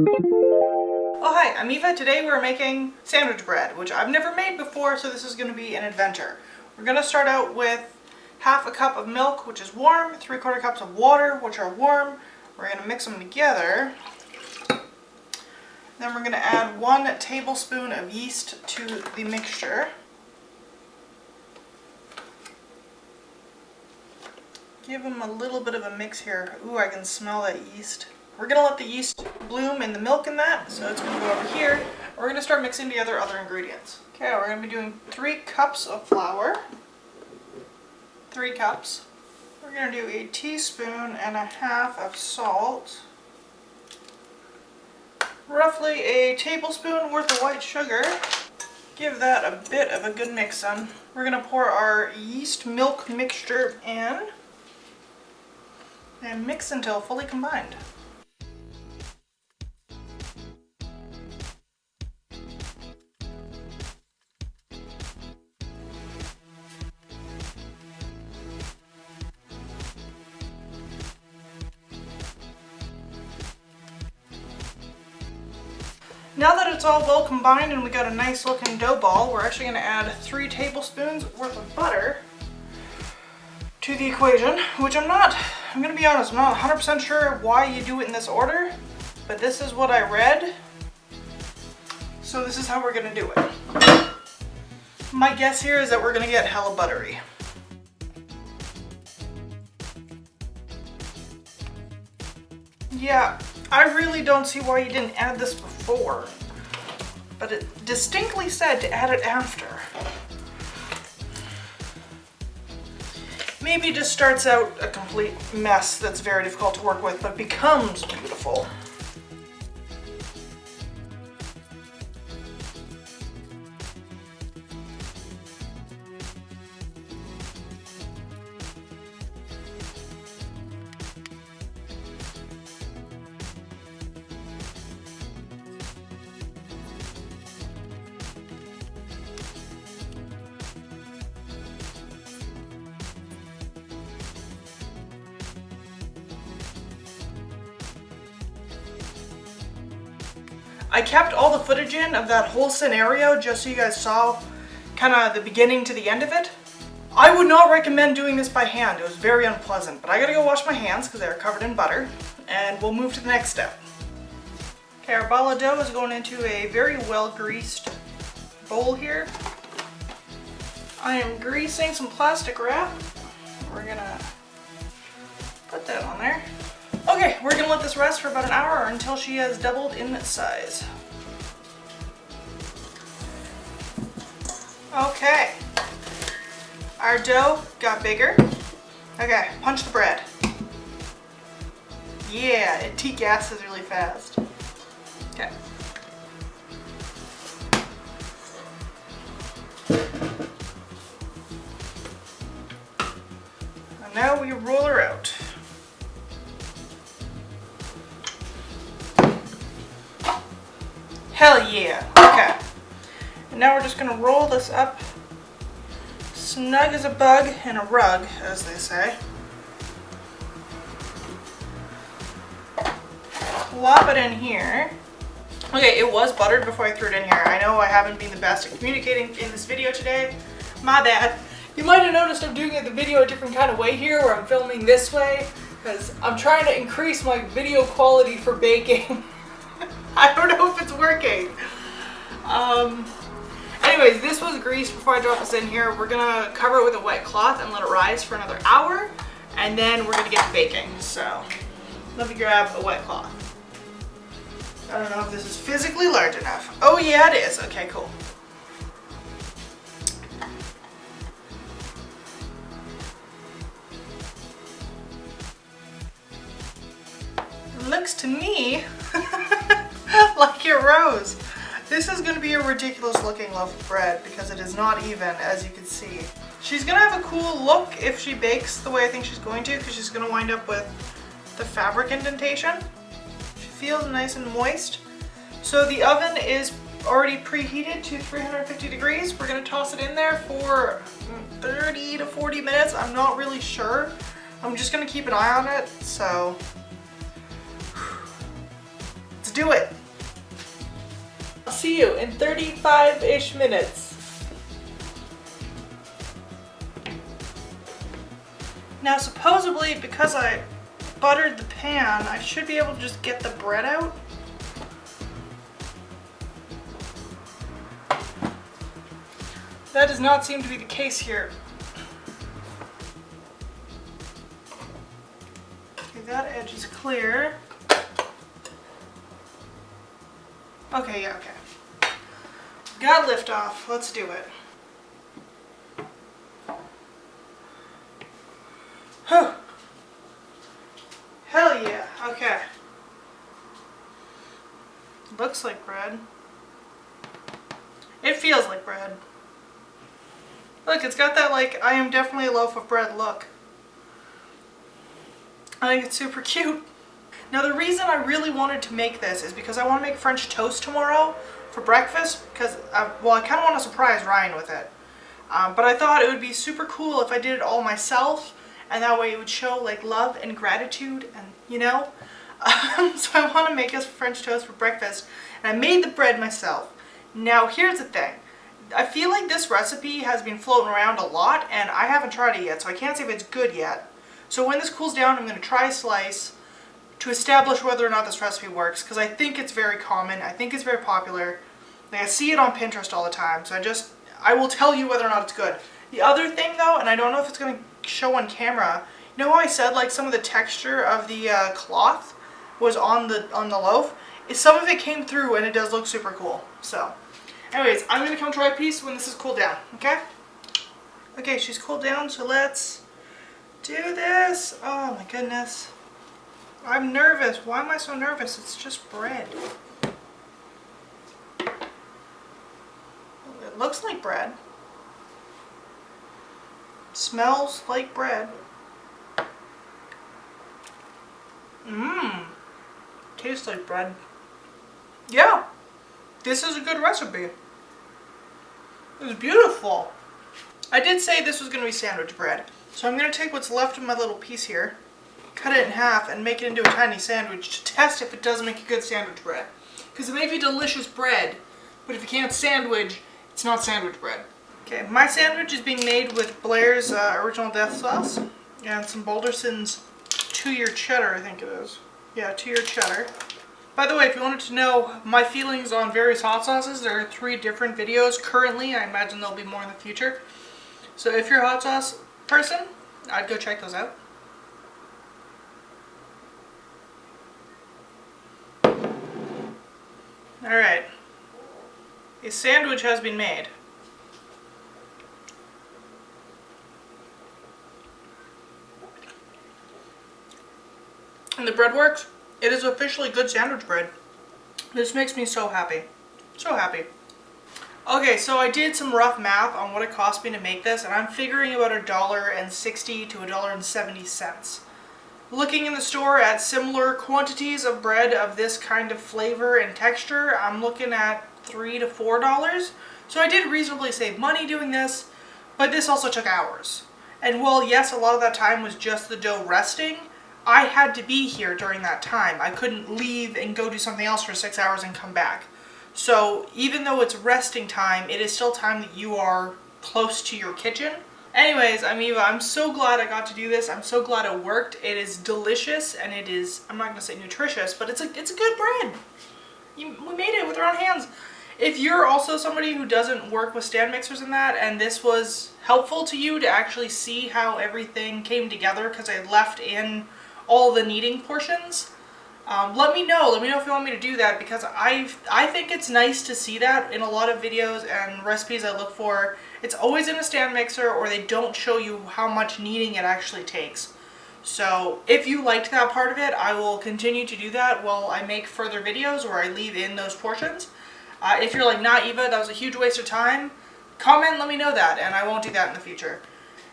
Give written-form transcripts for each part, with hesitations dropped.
Oh hi, I'm Eva. Today we're making sandwich bread, which I've never made before, so this is going to be an adventure. We're going to start out with half a cup of milk, which is warm, 3/4 cups of water, which are warm. We're going to mix them together. Then we're going to add 1 tablespoon of yeast to the mixture. Give them a little bit of a mix here. Ooh, I can smell that yeast. We're going to let the yeast bloom in the milk in that, so it's going to go over here. We're going to start mixing together other ingredients. Okay, we're going to be doing 3 cups of flour. 3 cups. We're going to do 1.5 teaspoons of salt. Roughly a tablespoon worth of white sugar. Give that a bit of a good mix on. We're going to pour our yeast milk mixture in and mix until fully combined. Now that it's all well combined and we got a nice looking dough ball, we're actually going to add 3 tablespoons worth of butter to the equation, which I'm going to be honest, I'm not 100% sure why you do it in this order, but this is what I read, so this is how we're going to do it. My guess here is that we're going to get hella buttery. Yeah, I really don't see why you didn't add this before, but it distinctly said to add it after. Maybe it just starts out a complete mess that's very difficult to work with, but becomes beautiful. I kept all the footage in of that whole scenario just so you guys saw kind of the beginning to the end of it. I would not recommend doing this by hand. It was very unpleasant, but I gotta go wash my hands because they're covered in butter, and we'll move to the next step. Okay, our ball of dough is going into a very well greased bowl here. I am greasing some plastic wrap. We're gonna put that on there. Okay, we're gonna let this rest for about an hour or until she has doubled in size. Okay, our dough got bigger. Okay, punch the bread. Yeah, it gases really fast. Okay. And now we roll her out. Hell yeah. Okay. And now we're just going to roll this up snug as a bug in a rug, as they say. Plop it in here. Okay, it was buttered before I threw it in here. I know I haven't been the best at communicating in this video today. My bad. You might have noticed I'm doing the video a different kind of way here, where I'm filming this way, because I'm trying to increase my video quality for baking. I don't know if it's working. Anyways, this was greased before I drop this in here. We're gonna cover it with a wet cloth and let it rise for another hour, and then we're gonna get to baking. So let me grab a wet cloth. I don't know if this is physically large enough. Oh yeah, it is. Okay, cool. It looks to me like it rose. This is going to be a ridiculous looking loaf of bread because it is not even, as you can see. She's going to have a cool look if she bakes the way I think she's going to, because she's going to wind up with the fabric indentation. She feels nice and moist. So the oven is already preheated to 350 degrees. We're going to toss it in there for 30 to 40 minutes. I'm not really sure. I'm just going to keep an eye on it. So it's do it. I'll see you in 35-ish minutes. Now supposedly, because I buttered the pan, I should be able to just get the bread out. That does not seem to be the case here. Okay, that edge is clear. Okay, yeah, okay. Got lift off. Let's do it. Whew. Hell yeah. Okay. Looks like bread. It feels like bread. Look, it's got that like, I am definitely a loaf of bread look. I think it's super cute. Now the reason I really wanted to make this is because I want to make French toast tomorrow for breakfast because, well, I kind of want to surprise Ryan with it. But I thought it would be super cool if I did it all myself, and that way it would show like love and gratitude and, you know. So I want to make us French toast for breakfast, and I made the bread myself. Now here's the thing. I feel like this recipe has been floating around a lot and I haven't tried it yet, so I can't say if it's good yet. So when this cools down, I'm going to try a slice to establish whether or not this recipe works, because I think it's very common. I think it's very popular. Like, I see it on Pinterest all the time, so I will tell you whether or not it's good. The other thing though, and I don't know if it's going to show on camera, you know how I said like some of the texture of the cloth was on the loaf? Some of it came through and it does look super cool. So anyways, I'm going to come try a piece when this is cooled down, okay? Okay, she's cooled down, so let's do this. Oh my goodness. I'm nervous. Why am I so nervous? It's just bread. It looks like bread. Smells like bread. Mmm. Tastes like bread. Yeah. This is a good recipe. It's beautiful. I did say this was going to be sandwich bread. So I'm going to take what's left of my little piece here, cut it in half, and make it into a tiny sandwich to test if it does make a good sandwich bread. Because it may be delicious bread, but if you can't sandwich, it's not sandwich bread. Okay, my sandwich is being made with Blair's original death sauce and some Balderson's 2-year cheddar, I think it is. Yeah, 2-year cheddar. By the way, if you wanted to know my feelings on various hot sauces, there are 3 different videos currently. I imagine there'll be more in the future. So if you're a hot sauce person, I'd go check those out. Alright. A sandwich has been made. And the bread works. It is officially good sandwich bread. This makes me so happy. So happy. Okay, so I did some rough math on what it cost me to make this, and I'm figuring about $1.60 to $1.70. Looking in the store at similar quantities of bread of this kind of flavor and texture, I'm looking at $3 to $4. So I did reasonably save money doing this, but this also took hours. And while yes, a lot of that time was just the dough resting, I had to be here during that time. I couldn't leave and go do something else for 6 hours and come back. So even though it's resting time, it is still time that you are close to your kitchen. Anyways, I'm so glad I got to do this. I'm so glad it worked. It is delicious, and it is, I'm not going to say nutritious, but it's a good bread. We made it with our own hands. If you're also somebody who doesn't work with stand mixers and that, and this was helpful to you to actually see how everything came together, because I left in all the kneading portions, let me know. Let me know if you want me to do that, because I think it's nice to see that in a lot of videos and recipes I look for. It's always in a stand mixer, or they don't show you how much kneading it actually takes. So if you liked that part of it, I will continue to do that while I make further videos where I leave in those portions. If you're like, nah, Eva, that was a huge waste of time, comment, let me know that, and I won't do that in the future.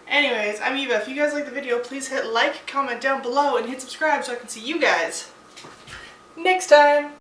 Anyways, I'm Eva. If you guys like the video, please hit like, comment down below, and hit subscribe so I can see you guys next time.